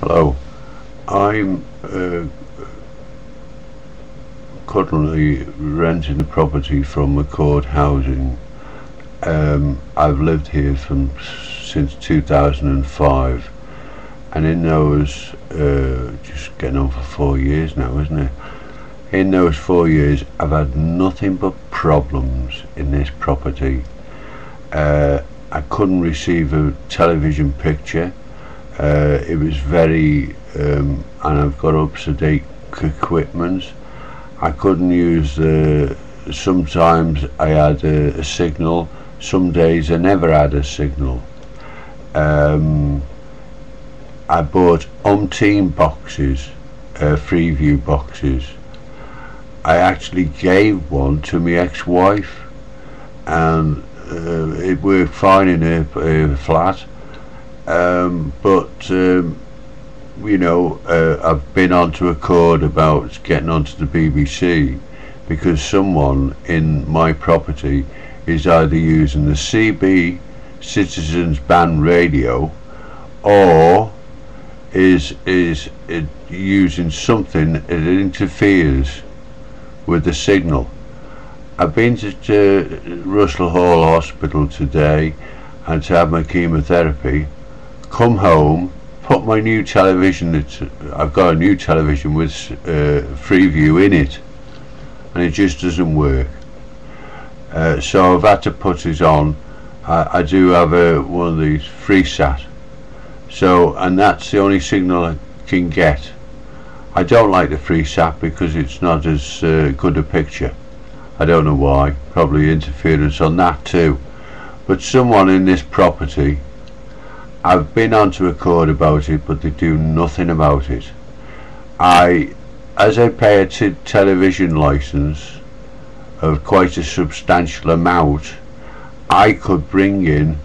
Hello, I'm currently renting a property from Accord Housing. I've lived here since 2005, and in those, just getting on for 4 years now, isn't it? In those 4 years, I've had nothing but problems in this property. I couldn't receive a television picture. It was very, and I've got up-to-date equipment. I couldn't use sometimes I had a signal, some days I never had a signal. I bought umpteen boxes, Freeview boxes. I actually gave one to my ex-wife, and it worked fine in her flat. You know, I've been onto Accord about getting onto the BBC because someone in my property is either using the CB Citizens Band radio or is using something that interferes with the signal. I've been to Russell Hall Hospital today and to have my chemotherapy. Come home, put my new television, I've got a new television with Freeview in it, and it just doesn't work. So I've had to put it on. I do have one of these FreeSat, and that's the only signal I can get. I don't like the FreeSat because it's not as good a picture. I don't know why, probably interference on that too. But someone in this property, I've been onto Accord about it, but they do nothing about it. As I pay a television license of quite a substantial amount, I could bring in,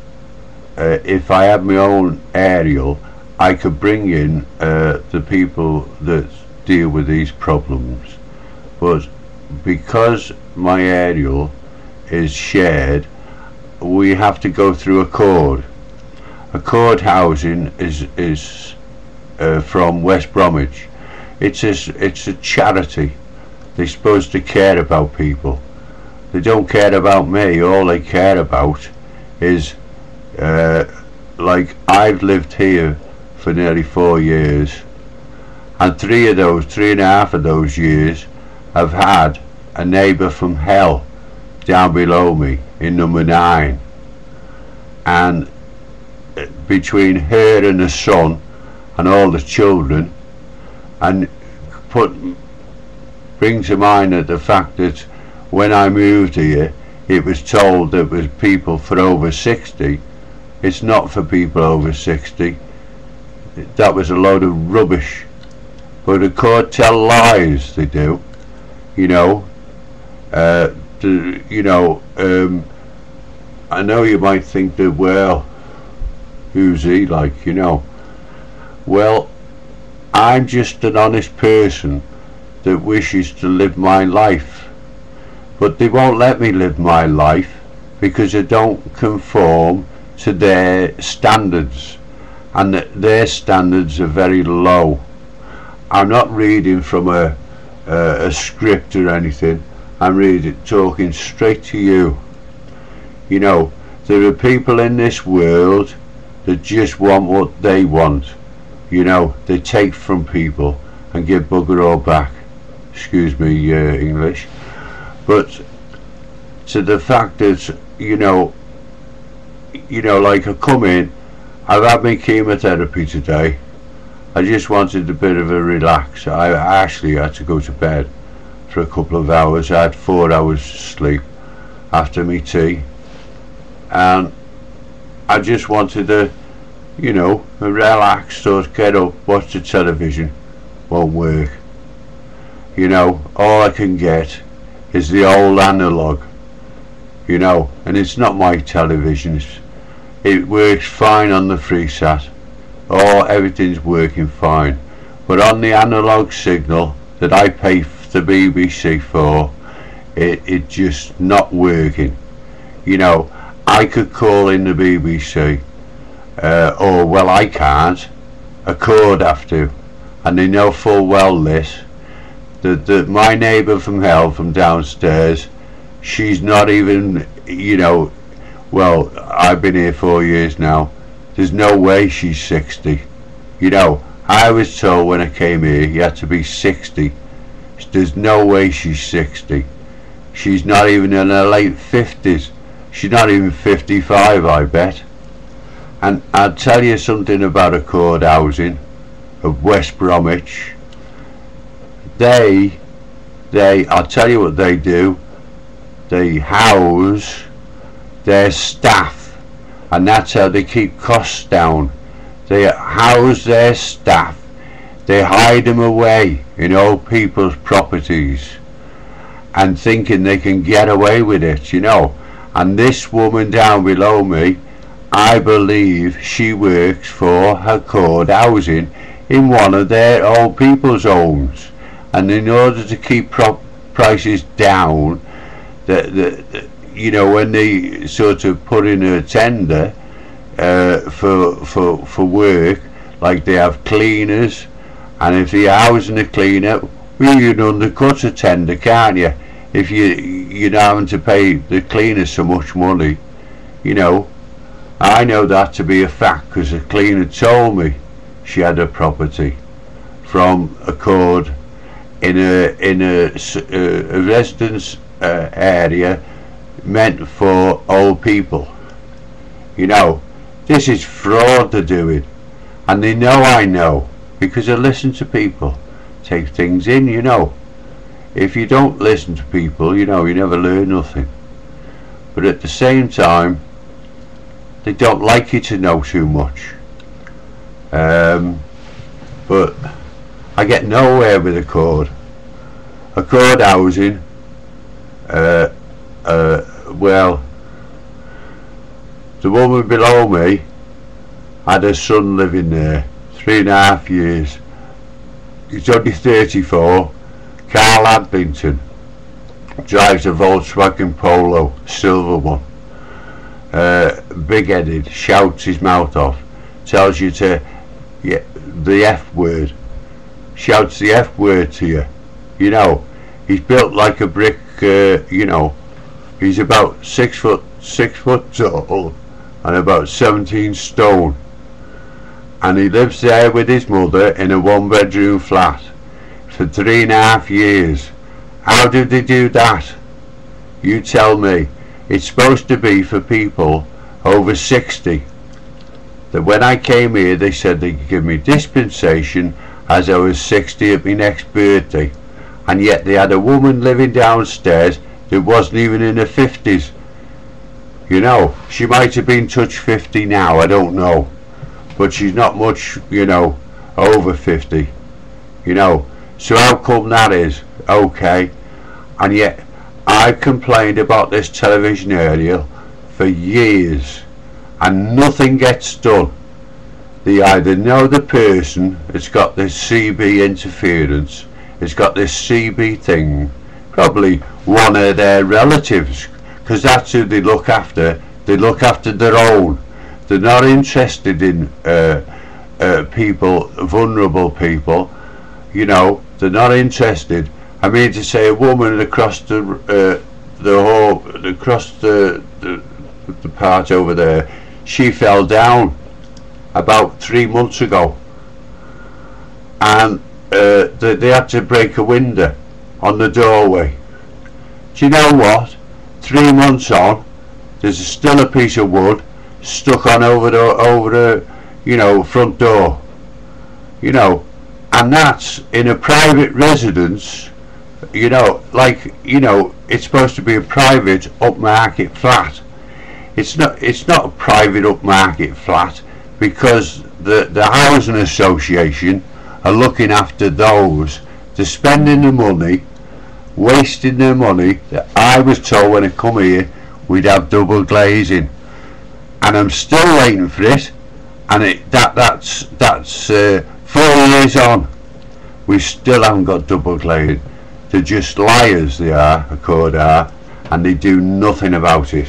if I had my own aerial, I could bring in the people that deal with these problems. But because my aerial is shared, we have to go through Accord. Accord Housing is from West Bromwich. It's a charity. They're supposed to care about people. They don't care about me. All they care about is like I've lived here for nearly 4 years, and 3.5 of those years I've had a neighbour from hell down below me in number 9, and between her and the son and all the children, and bring to mind that the fact that when I moved here it was told that it was people for over 60. It's not for people over 60. That was a load of rubbish. But the court tell lies, they do. You know, I know you might think that, well, who's he, like, you know. Well, I'm just an honest person that wishes to live my life, but they won't let me live my life because I don't conform to their standards, and their standards are very low. I'm not reading from a script or anything. I'm talking straight to you. You know, there are people in this world that just want what they want. You know, they take from people and give bugger all back. Excuse me, English. But to the fact that, you know, like I come in, I've had my chemotherapy today. I just wanted a bit of a relax. I actually had to go to bed for a couple of hours. I had 4 hours sleep after my tea, and I just wanted to, you know, relax, sort of get up, watch the television. Won't work. You know, all I can get is the old analog, you know, and it's not my television. It works fine on the FreeSat. Everything's working fine. But on the analog signal that I pay the BBC for, it just not working. You know, I could call in the BBC, or well, I can't, a cord have to, and they know full well this, that my neighbour from hell from downstairs, she's not even, you know, well, I've been here 4 years now, there's no way she's 60. You know, I was told when I came here you had to be 60. There's no way she's 60. She's not even in her late 50s. She's not even 55, I bet. And I'll tell you something about accord housing of West Bromwich. I'll tell you what they do. They house their staff, and that's how they keep costs down. They house their staff. They hide them away in old people's properties and thinking they can get away with it, you know. And this woman down below me, I believe she works for accord housing in one of their old people's homes, and in order to keep prices down, you know, when they sort of put in a tender for work, like they have cleaners, and if you're housing a cleaner, well, you can undercut a tender, can't you? If you're not having to pay the cleaner so much money, you know. I know that to be a fact because the cleaner told me she had a property from accord in a residence area meant for old people. You know, this is fraud they're doing, and they know I know, because I listen to people, take things in, you know. If you don't listen to people, you know, you never learn nothing. But at the same time, they don't like you to know too much. But I get nowhere with accord housing. Well, the woman below me had her son living there 3.5 years. He's only 34. Carl Adlington drives a Volkswagen Polo, silver one. Big-headed, shouts his mouth off, tells you to, yeah, the F word, shouts the F word to you. You know, he's built like a brick. You know, he's about 6 foot tall and about 17 stone, and he lives there with his mother in a 1-bedroom flat for 3.5 years. How did they do that? You tell me. It's supposed to be for people over 60. That when I came here, they said they could give me dispensation as I was 60 at my next birthday, and yet they had a woman living downstairs that wasn't even in her 50s. You know, she might have been touched 50 now, I don't know, but she's not much, you know, over 50. You know, so how come that is? Okay, and yet I've complained about this television aerial for years and nothing gets done. They either know the person that's got this CB interference, it's got this CB thing, probably one of their relatives, because that's who they look after. They look after their own. They're not interested in people, vulnerable people, you know. They're not interested. I mean to say, a woman across the part over there, she fell down about 3 months ago, and they had to break a window on the doorway. Do you know what? 3 months on, there's still a piece of wood stuck on over the you know, front door. You know, and that's in a private residence. You know, like, you know, it's supposed to be a private upmarket flat. It's not a private upmarket flat, because the housing association are looking after those. They're spending the money, wasting their money. I was told when I come here we'd have double glazing, and I'm still waiting for it, and that's 4 years on, we still haven't got double glazing. They're just liars, they are, Accord are, and they do nothing about it.